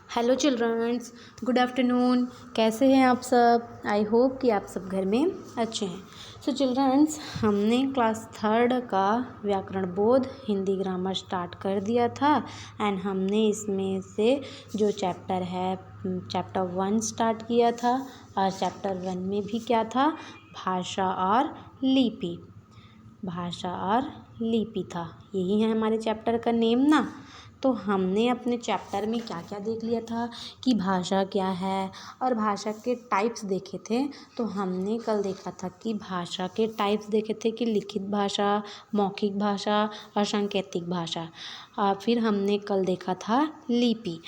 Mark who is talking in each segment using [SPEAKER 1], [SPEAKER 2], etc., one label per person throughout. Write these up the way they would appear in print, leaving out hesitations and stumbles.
[SPEAKER 1] Hello children's, good afternoon. कैसे हैं आप सब? आई होप कि आप सब घर में अच्छे हैं। सो चिल्ड्रंस, हमने क्लास 3 का व्याकरण बोध हिंदी ग्रामर स्टार्ट कर दिया था एंड हमने इसमें से जो चैप्टर है चैप्टर 1 स्टार्ट किया था। और चैप्टर 1 में भी क्या था? भाषा और लिपि। भाषा और लिपि था, यही है हमारे चैप्टर का नेम ना। तो हमने अपने चैप्टर में क्या क्या देख लिया था कि भाषा क्या है और भाषा के टाइप्स देखे थे। तो हमने कल देखा था कि भाषा के टाइप्स देखे थे कि लिखित भाषा, मौखिक भाषा और सांकेतिक भाषा। फिर हमने कल देखा था लिपि।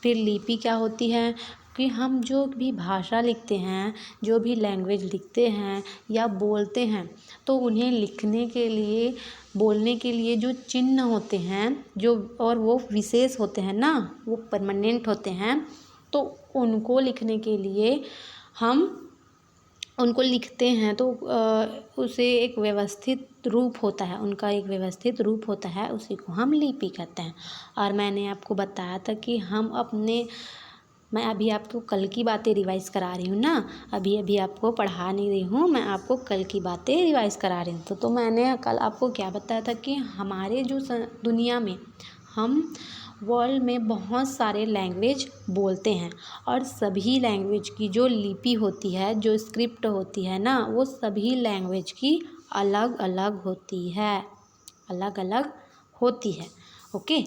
[SPEAKER 1] फिर लिपि क्या होती है कि हम जो भी भाषा लिखते हैं, जो भी लैंग्वेज लिखते हैं या बोलते हैं, तो उन्हें लिखने के लिए, बोलने के लिए जो चिन्ह होते हैं जो और वो विशेष होते हैं ना, वो परमानेंट होते हैं। तो उनको लिखने के लिए हम उनको लिखते हैं तो उसे एक व्यवस्थित रूप होता है, उनका एक व्यवस्थित रूप होता है, उसी को हम लिपि कहते हैं। और मैंने आपको बताया था कि मैं अभी आपको कल की बातें रिवाइज करा रही हूँ ना, अभी आपको पढ़ा नहीं रही हूँ, मैं आपको कल की बातें रिवाइज करा रही हूँ। तो मैंने कल आपको क्या बताया था कि हमारे जो दुनिया में हम वर्ल्ड में बहुत सारे लैंग्वेज बोलते हैं और सभी लैंग्वेज की जो लिपि होती है, जो स्क्रिप्ट होती है ना, वो सभी लैंग्वेज की अलग अलग होती है, अलग अलग होती है। ओके।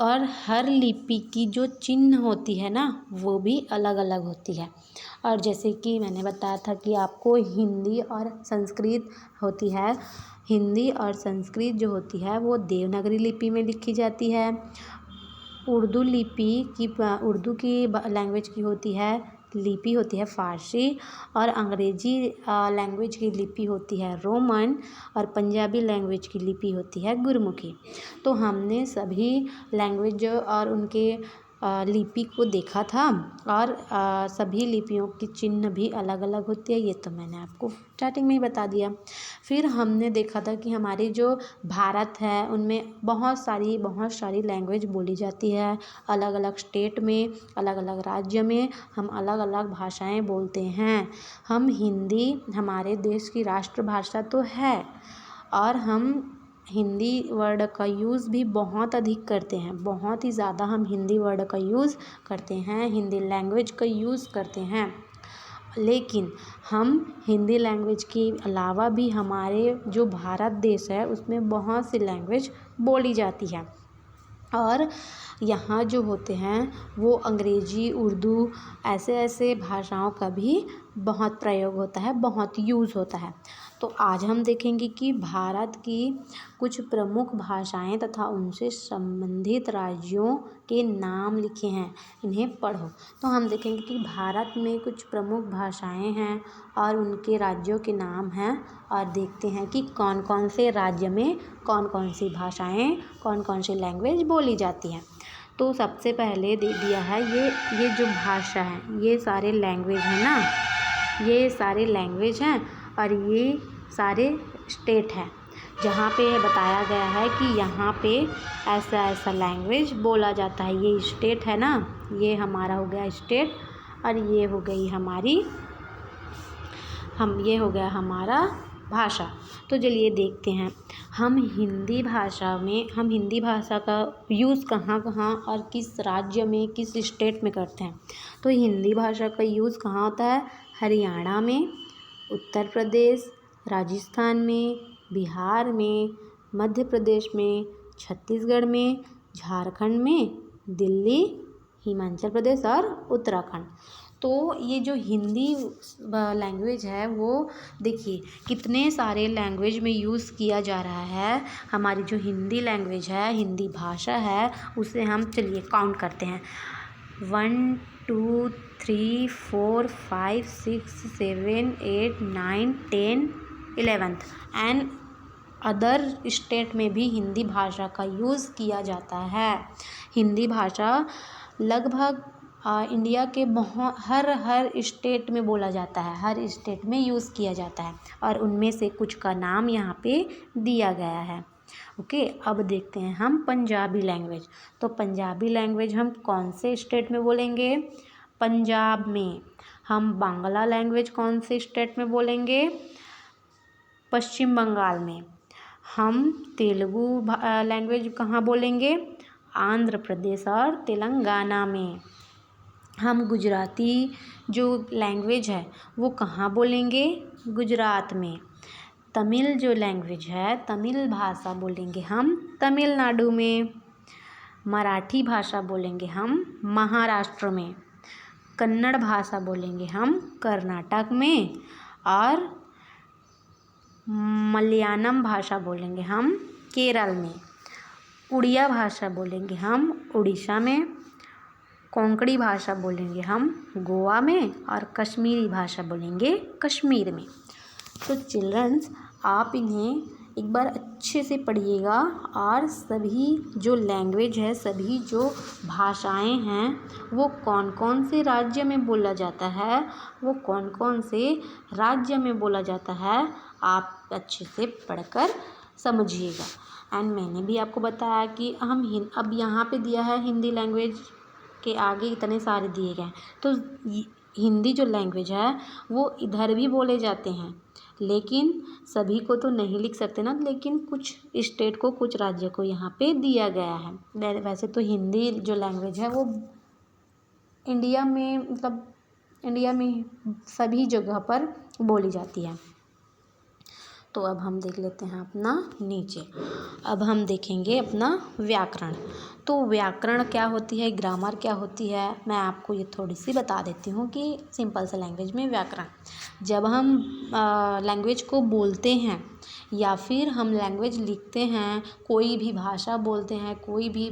[SPEAKER 1] और हर लिपि की जो चिन्ह होती है ना, वो भी अलग अलग होती है। और जैसे कि मैंने बताया था कि आपको हिंदी और संस्कृत होती है। हिंदी और संस्कृत जो होती है वो देवनागरी लिपि में लिखी जाती है। उर्दू की लैंग्वेज की होती है, लिपि होती है फ़ारसी। और अंग्रेजी लैंग्वेज की लिपि होती है रोमन। और पंजाबी लैंग्वेज की लिपि होती है गुरमुखी। तो हमने सभी लैंग्वेज और उनके लिपि को देखा था। और सभी लिपियों की चिन्ह भी अलग अलग होती है, ये तो मैंने आपको स्टार्टिंग में ही बता दिया। फिर हमने देखा था कि हमारी जो भारत है उनमें बहुत सारी लैंग्वेज बोली जाती है। अलग अलग स्टेट में, अलग अलग राज्य में हम अलग अलग भाषाएं बोलते हैं। हम हिंदी हमारे देश की राष्ट्रभाषा तो है और हम हिंदी वर्ड का यूज़ भी बहुत अधिक करते हैं, बहुत ही ज़्यादा हम हिंदी वर्ड का यूज़ करते हैं, हिंदी लैंग्वेज का यूज़ करते हैं। लेकिन हम हिंदी लैंग्वेज के अलावा भी हमारे जो भारत देश है उसमें बहुत सी लैंग्वेज बोली जाती है। और यहाँ जो होते हैं वो अंग्रेजी, उर्दू ऐसे भाषाओं का भी बहुत प्रयोग होता है, बहुत यूज़ होता है। तो आज हम देखेंगे कि भारत की कुछ प्रमुख भाषाएं तथा उनसे संबंधित राज्यों के नाम लिखे हैं, इन्हें पढ़ो। तो हम देखेंगे कि भारत में कुछ प्रमुख भाषाएं हैं और उनके राज्यों के नाम हैं। और देखते हैं कि कौन कौन से राज्य में कौन कौन सी भाषाएं, कौन कौन सी लैंग्वेज बोली जाती हैं। तो सबसे पहले दे दिया है ये जो भाषा है, ये सारे लैंग्वेज हैं ना, ये सारे लैंग्वेज हैं और ये सारे स्टेट हैं जहाँ पे बताया गया है कि यहाँ पे ऐसा ऐसा लैंग्वेज बोला जाता है। ये स्टेट है ना, ये हमारा हो गया स्टेट और ये हो गई ये हो गया हमारा भाषा। तो चलिए देखते हैं हम हिंदी भाषा का यूज़ कहाँ कहाँ और किस राज्य में, किस स्टेट में करते हैं। तो हिंदी भाषा का यूज़ कहाँ होता है? हरियाणा में, उत्तर प्रदेश, राजस्थान में, बिहार में, मध्य प्रदेश में, छत्तीसगढ़ में, झारखंड में, दिल्ली, हिमाचल प्रदेश और उत्तराखंड। तो ये जो हिंदी लैंग्वेज है वो देखिए कितने सारे लैंग्वेज में यूज़ किया जा रहा है। हमारी जो हिंदी लैंग्वेज है, हिंदी भाषा है, उसे हम चलिए काउंट करते हैं। 1 2 3 4 5 6 7 8 9 10 11th एंड अदर स्टेट में भी हिंदी भाषा का यूज़ किया जाता है। हिंदी भाषा लगभग इंडिया के हर स्टेट में बोला जाता है, हर स्टेट में यूज़ किया जाता है और उनमें से कुछ का नाम यहाँ पे दिया गया है। ओके, अब देखते हैं हम पंजाबी लैंग्वेज। तो पंजाबी लैंग्वेज हम कौन से स्टेट में बोलेंगे? पंजाब में। हम बांग्ला लैंग्वेज कौन से स्टेट में बोलेंगे? पश्चिम बंगाल में। हम तेलुगु लैंग्वेज कहाँ बोलेंगे? आंध्र प्रदेश और तेलंगाना में। हम गुजराती जो लैंग्वेज है वो कहाँ बोलेंगे? गुजरात में। तमिल जो लैंग्वेज है, तमिल भाषा बोलेंगे हम तमिलनाडु में। मराठी भाषा बोलेंगे हम महाराष्ट्र में। कन्नड़ भाषा बोलेंगे हम कर्नाटक में। और मलयालम भाषा बोलेंगे हम केरल में। उड़िया भाषा बोलेंगे हम उड़ीसा में। कोंकणी भाषा बोलेंगे हम गोवा में। और कश्मीरी भाषा बोलेंगे कश्मीर में। तो चिल्ड्रंस, आप इन्हें एक बार अच्छे से पढ़िएगा और सभी जो लैंग्वेज है, सभी जो भाषाएं हैं वो कौन कौन से राज्य में बोला जाता है, वो कौन कौन से राज्य में बोला जाता है, आप अच्छे से पढ़कर समझिएगा। एंड मैंने भी आपको बताया कि हम अब यहाँ पे दिया है हिंदी लैंग्वेज के आगे इतने सारे दिए गए हैं। तो हिंदी जो लैंग्वेज है वो इधर भी बोले जाते हैं, लेकिन सभी को तो नहीं लिख सकते ना, लेकिन कुछ स्टेट को, कुछ राज्य को यहाँ पे दिया गया है। वैसे तो हिंदी जो लैंग्वेज है वो इंडिया में, मतलब इंडिया में सभी जगह पर बोली जाती है। तो अब हम देख लेते हैं अपना नीचे। अब हम देखेंगे अपना व्याकरण। तो व्याकरण क्या होती है, ग्रामर क्या होती है, मैं आपको ये थोड़ी सी बता देती हूँ कि सिंपल सा लैंग्वेज में व्याकरण। जब हम लैंग्वेज को बोलते हैं या फिर हम लैंग्वेज लिखते हैं, कोई भी भाषा बोलते हैं, कोई भी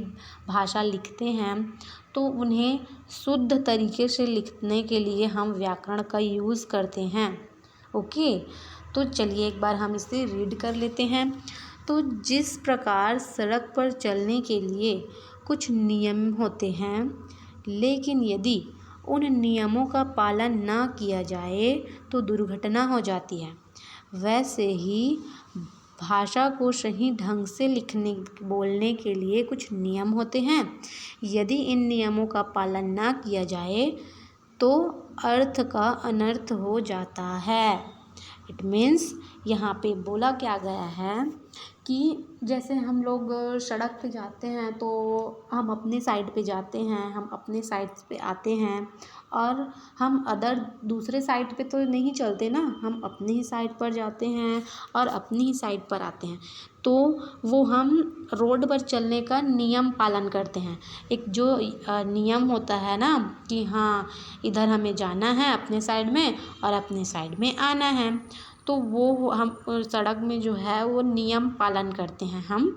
[SPEAKER 1] भाषा लिखते हैं, तो उन्हें शुद्ध तरीके से लिखने के लिए हम व्याकरण का यूज़ करते हैं। ओके, तो चलिए एक बार हम इसे रीड कर लेते हैं। तो जिस प्रकार सड़क पर चलने के लिए कुछ नियम होते हैं, लेकिन यदि उन नियमों का पालन न किया जाए तो दुर्घटना हो जाती है, वैसे ही भाषा को सही ढंग से लिखने बोलने के लिए कुछ नियम होते हैं। यदि इन नियमों का पालन न किया जाए तो अर्थ का अनर्थ हो जाता है। इट मीन्स यहाँ पे बोला क्या गया है कि जैसे हम लोग सड़क पे जाते हैं तो हम अपने साइड पे जाते हैं, हम अपने साइड पे आते हैं, और हम दूसरे साइड पे तो नहीं चलते ना, हम अपनी ही साइड पर जाते हैं और अपनी ही साइड पर आते हैं। तो वो हम रोड पर चलने का नियम पालन करते हैं। एक जो नियम होता है ना कि हाँ इधर हमें जाना है अपने साइड में और अपने साइड में आना है, तो वो हम सड़क में जो है वो नियम पालन करते हैं हम,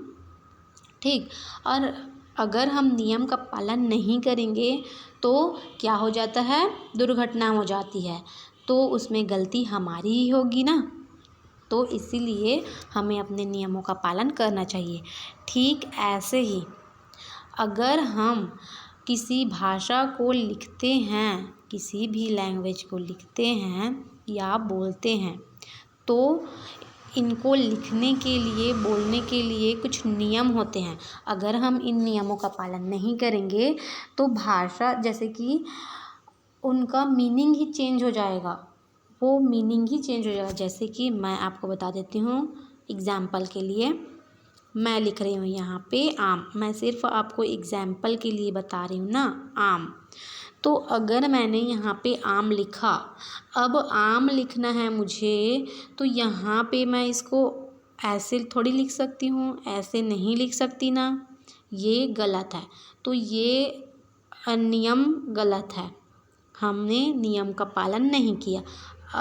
[SPEAKER 1] ठीक। और अगर हम नियम का पालन नहीं करेंगे तो क्या हो जाता है? दुर्घटना हो जाती है। तो उसमें गलती हमारी ही होगी ना, तो इसीलिए हमें अपने नियमों का पालन करना चाहिए। ठीक ऐसे ही अगर हम किसी भाषा को लिखते हैं, किसी भी लैंग्वेज को लिखते हैं या बोलते हैं, तो इनको लिखने के लिए, बोलने के लिए कुछ नियम होते हैं। अगर हम इन नियमों का पालन नहीं करेंगे तो भाषा, जैसे कि उनका मीनिंग ही चेंज हो जाएगा, वो मीनिंग ही चेंज हो जाएगा। जैसे कि मैं आपको बता देती हूँ एग्ज़ाम्पल के लिए, मैं लिख रही हूँ यहाँ पे आम, मैं सिर्फ आपको एग्ज़ाम्पल के लिए बता रही हूँ ना, आम। तो अगर मैंने यहाँ पे आम लिखा, अब आम लिखना है मुझे, तो यहाँ पे मैं इसको ऐसे थोड़ी लिख सकती हूँ, ऐसे नहीं लिख सकती ना, ये गलत है। तो ये नियम गलत है, हमने नियम का पालन नहीं किया,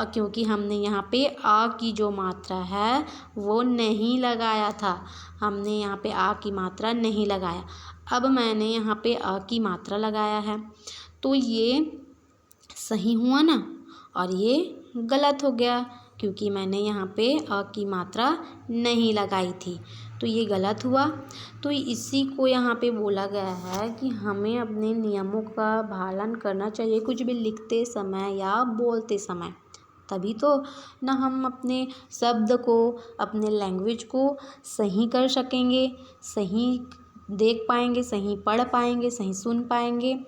[SPEAKER 1] क्योंकि हमने यहाँ पे आ की जो मात्रा है वो नहीं लगाया था, हमने यहाँ पे आ की मात्रा नहीं लगाया। अब मैंने यहाँ पे आ की मात्रा लगाया है, तो ये सही हुआ ना, और ये गलत हो गया क्योंकि मैंने यहाँ पे अ की मात्रा नहीं लगाई थी, तो ये गलत हुआ। तो इसी को यहाँ पे बोला गया है कि हमें अपने नियमों का पालन करना चाहिए कुछ भी लिखते समय या बोलते समय, तभी तो ना हम अपने शब्द को, अपने लैंग्वेज को सही कर सकेंगे, सही देख पाएंगे, सही पढ़ पाएंगे, सही सुन पाएंगे।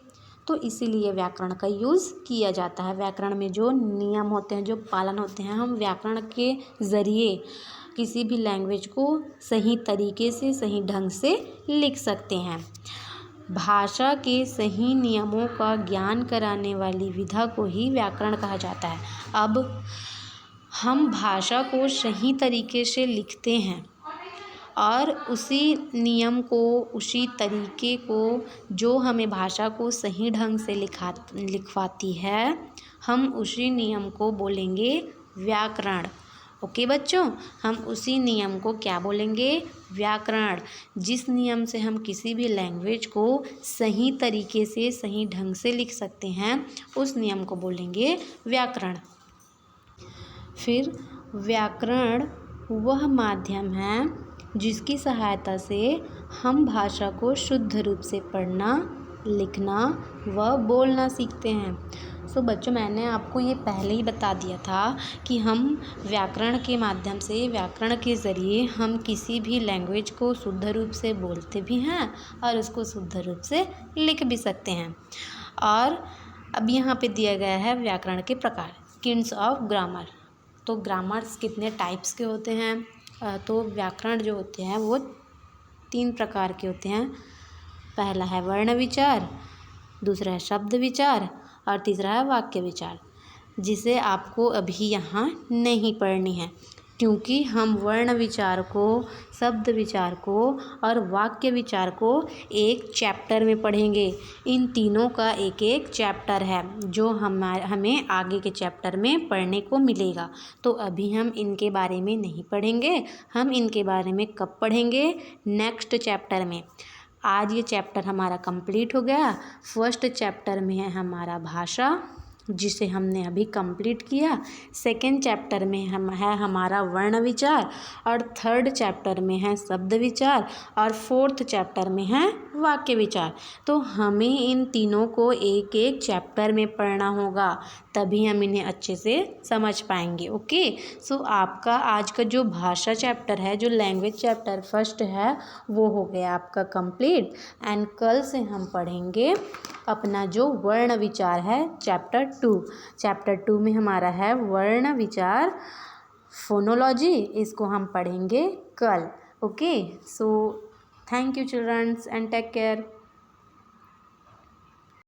[SPEAKER 1] तो इसीलिए व्याकरण का यूज़ किया जाता है। व्याकरण में जो नियम होते हैं, जो पालन होते हैं, हम व्याकरण के ज़रिए किसी भी लैंग्वेज को सही तरीके से, सही ढंग से लिख सकते हैं। भाषा के सही नियमों का ज्ञान कराने वाली विधा को ही व्याकरण कहा जाता है। अब हम भाषा को सही तरीके से लिखते हैं और उसी नियम को, उसी तरीके को जो हमें भाषा को सही ढंग से लिखवाती है, हम उसी नियम को बोलेंगे व्याकरण। ओके बच्चों, हम उसी नियम को क्या बोलेंगे? व्याकरण। जिस नियम से हम किसी भी लैंग्वेज को सही तरीके से, सही ढंग से लिख सकते हैं, उस नियम को बोलेंगे व्याकरण। फिर व्याकरण वह माध्यम है जिसकी सहायता से हम भाषा को शुद्ध रूप से पढ़ना, लिखना व बोलना सीखते हैं। सो बच्चों, मैंने आपको ये पहले ही बता दिया था कि हम व्याकरण के माध्यम से, व्याकरण के ज़रिए हम किसी भी लैंग्वेज को शुद्ध रूप से बोलते भी हैं और उसको शुद्ध रूप से लिख भी सकते हैं। और अब यहाँ पे दिया गया है व्याकरण के प्रकार, किंड्स ऑफ ग्रामर। तो ग्रामर्स कितने टाइप्स के होते हैं? तो व्याकरण जो होते हैं वो 3 प्रकार के होते हैं। पहला है वर्ण विचार, दूसरा है शब्द विचार और तीसरा है वाक्य विचार, जिसे आपको अभी यहाँ नहीं पढ़नी है, क्योंकि हम वर्ण विचार को, शब्द विचार को और वाक्य विचार को एक चैप्टर में पढ़ेंगे। इन तीनों का एक एक चैप्टर है जो हमें आगे के चैप्टर में पढ़ने को मिलेगा। तो अभी हम इनके बारे में नहीं पढ़ेंगे, हम इनके बारे में कब पढ़ेंगे? नेक्स्ट चैप्टर में। आज ये चैप्टर हमारा कंप्लीट हो गया। फर्स्ट चैप्टर में है हमारा भाषा, जिसे हमने अभी कंप्लीट किया। सेकंड चैप्टर में है हमारा वर्ण विचार और थर्ड चैप्टर में है शब्द विचार और फोर्थ चैप्टर में है वाक्य विचार। तो हमें इन तीनों को एक एक चैप्टर में पढ़ना होगा, तभी हम इन्हें अच्छे से समझ पाएंगे। ओके, सो आपका आज का जो भाषा चैप्टर है, जो लैंग्वेज चैप्टर फर्स्ट है, वो हो गया आपका कंप्लीट। एंड कल से हम पढ़ेंगे अपना जो वर्ण विचार है, चैप्टर 2। चैप्टर 2 में हमारा है वर्ण विचार, फोनोलॉजी। इसको हम पढ़ेंगे कल। Okay, so thank you childrens and take care.